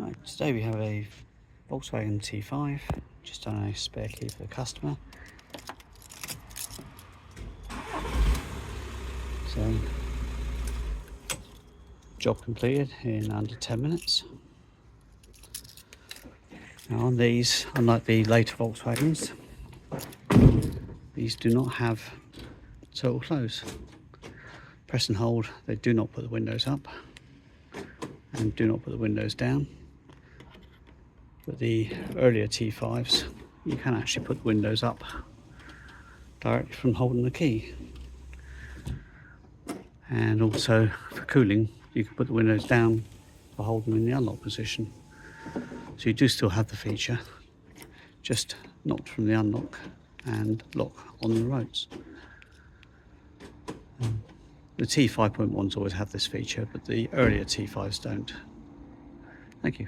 Right, today we have a Volkswagen T5, just done a spare key for the customer. So, job completed in under 10 minutes. Now on these, unlike the later Volkswagens, these do not have total close. Press and hold, they do not put the windows up and do not put the windows down. But the earlier T5s, you can actually put the windows up directly from holding the key. And also for cooling, you can put the windows down for holding them in the unlock position. So you do still have the feature, just not from the unlock and lock on the roads. The T5.1s always have this feature, but the earlier T5s don't. Thank you.